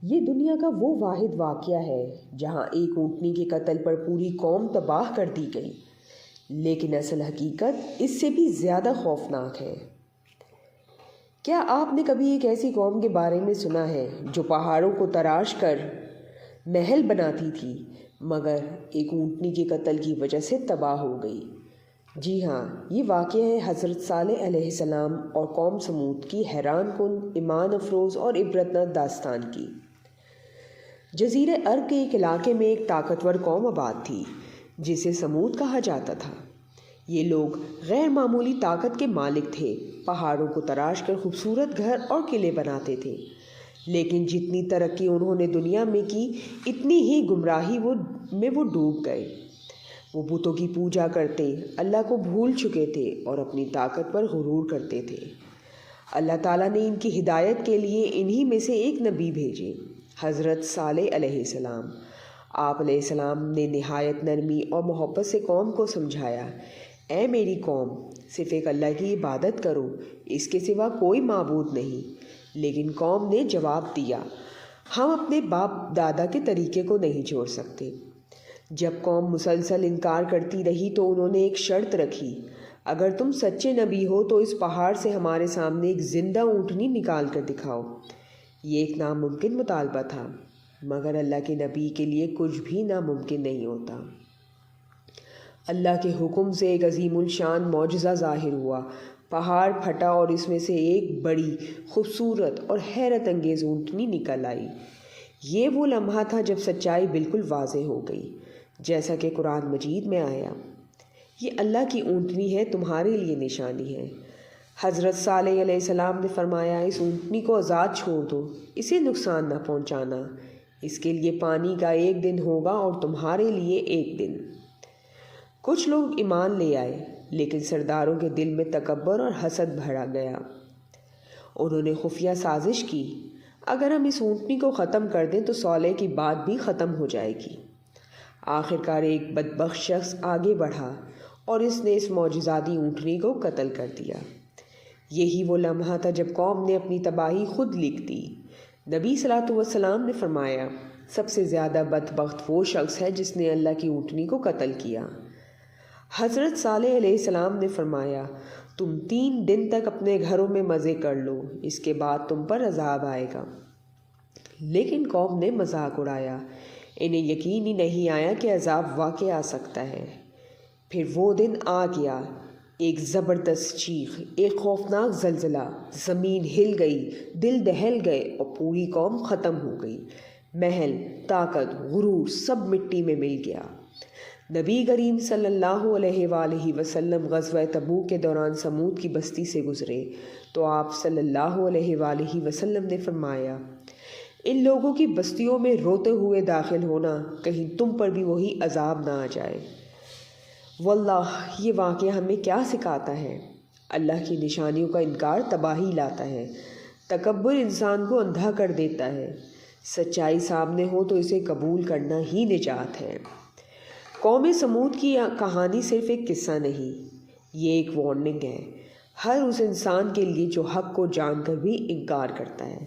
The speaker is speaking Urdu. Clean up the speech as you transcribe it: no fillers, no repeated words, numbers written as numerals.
یہ دنیا کا وہ واحد واقعہ ہے جہاں ایک اونٹنی کے قتل پر پوری قوم تباہ کر دی گئی، لیکن اصل حقیقت اس سے بھی زیادہ خوفناک ہے۔ کیا آپ نے کبھی ایک ایسی قوم کے بارے میں سنا ہے جو پہاڑوں کو تراش کر محل بناتی تھی مگر ایک اونٹنی کے قتل کی وجہ سے تباہ ہو گئی؟ جی ہاں، یہ واقعہ ہے حضرت صالح علیہ السلام اور قوم سمود کی حیران کن، ایمان افروز اور عبرتناک داستان کی۔ جزیرہ عرب کے ایک علاقے میں ایک طاقتور قوم آباد تھی جسے سمود کہا جاتا تھا۔ یہ لوگ غیر معمولی طاقت کے مالک تھے، پہاڑوں کو تراش کر خوبصورت گھر اور قلعے بناتے تھے، لیکن جتنی ترقی انہوں نے دنیا میں کی اتنی ہی گمراہی میں وہ ڈوب گئے۔ وہ بتوں کی پوجا کرتے، اللہ کو بھول چکے تھے اور اپنی طاقت پر غرور کرتے تھے۔ اللہ تعالیٰ نے ان کی ہدایت کے لیے انہی میں سے ایک نبی بھیجے، حضرت صالح علیہ السلام۔ آپ علیہ السلام نے نہایت نرمی اور محبت سے قوم کو سمجھایا، اے میری قوم، صرف ایک اللہ کی عبادت کرو، اس کے سوا کوئی معبود نہیں۔ لیکن قوم نے جواب دیا، ہم اپنے باپ دادا کے طریقے کو نہیں چھوڑ سکتے۔ جب قوم مسلسل انکار کرتی رہی تو انہوں نے ایک شرط رکھی، اگر تم سچے نبی ہو تو اس پہاڑ سے ہمارے سامنے ایک زندہ اونٹنی نکال کر دکھاؤ۔ یہ ایک ناممکن مطالبہ تھا، مگر اللہ کے نبی کے لیے کچھ بھی ناممکن نہیں ہوتا۔ اللہ کے حکم سے ایک عظیم الشان معجزہ ظاہر ہوا، پہاڑ پھٹا اور اس میں سے ایک بڑی، خوبصورت اور حیرت انگیز اونٹنی نکل آئی۔ یہ وہ لمحہ تھا جب سچائی بالکل واضح ہو گئی، جیسا کہ قرآن مجید میں آیا، یہ اللہ کی اونٹنی ہے، تمہارے لیے نشانی ہے۔ حضرت صالح علیہ السلام نے فرمایا، اس اونٹنی کو آزاد چھوڑ دو، اسے نقصان نہ پہنچانا، اس کے لیے پانی کا ایک دن ہوگا اور تمہارے لیے ایک دن۔ کچھ لوگ ایمان لے آئے، لیکن سرداروں کے دل میں تکبر اور حسد بھرا گیا۔ انہوں نے خفیہ سازش کی، اگر ہم اس اونٹنی کو ختم کر دیں تو صالح کی بات بھی ختم ہو جائے گی۔ آخرکار ایک بدبخت شخص آگے بڑھا اور اس نے اس معجزاتی اونٹنی کو قتل کر دیا۔ یہی وہ لمحہ تھا جب قوم نے اپنی تباہی خود لکھ دی۔ نبی صلی اللہ علیہ وسلم نے فرمایا، سب سے زیادہ بدبخت وہ شخص ہے جس نے اللہ کی اونٹنی کو قتل کیا۔ حضرت صالح علیہ السلام نے فرمایا، تم 3 دن تک اپنے گھروں میں مزے کر لو، اس کے بعد تم پر عذاب آئے گا۔ لیکن قوم نے مذاق اڑایا، انہیں یقین ہی نہیں آیا کہ عذاب واقع آ سکتا ہے۔ پھر وہ دن آ گیا، ایک زبردست چیخ، ایک خوفناک زلزلہ، زمین ہل گئی، دل دہل گئے اور پوری قوم ختم ہو گئی۔ محل، طاقت، غرور سب مٹی میں مل گیا۔ نبی کریم صلی اللہ علیہ وآلہ وسلم غزوہ تبوک کے دوران سمود کی بستی سے گزرے تو آپ صلی اللہ علیہ وآلہ وسلم نے فرمایا، ان لوگوں کی بستیوں میں روتے ہوئے داخل ہونا، کہیں تم پر بھی وہی عذاب نہ آ جائے۔ واللہ یہ واقعہ ہمیں کیا سکھاتا ہے؟ اللہ کی نشانیوں کا انکار تباہی لاتا ہے، تکبر انسان کو اندھا کر دیتا ہے، سچائی سامنے ہو تو اسے قبول کرنا ہی نجات ہے۔ قوم سمود کی کہانی صرف ایک قصہ نہیں، یہ ایک وارننگ ہے ہر اس انسان کے لیے جو حق کو جان کر بھی انکار کرتا ہے۔